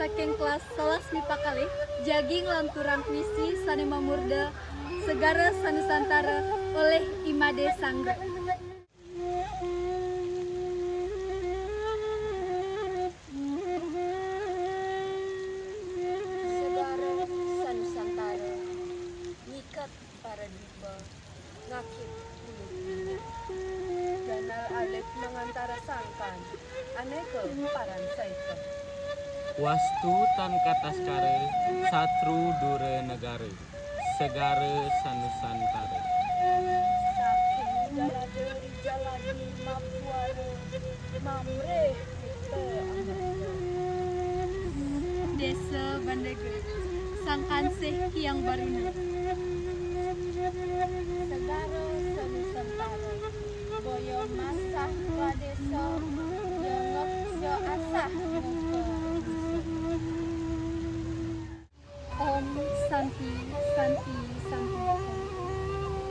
saking kelas 11 MIPA kali jaging lanturan puisi Sanema Murda Segara Sanusantara oleh Imade Sangga. Segara Sanusantara ngikat para diba ngakit mulut dunia. Ganal alep mengantara sangkan aneka paran saita. Wastu tan kataskare satru dure negara segara sanusantara. Saking galade jaladi mapuare mamre kita amanda. Desa Bandege Sangkanseh Kiang Baruna. Segara Sanusantara boyo masah wadesa dengok jo asah muka. Om Santi Santi Santi.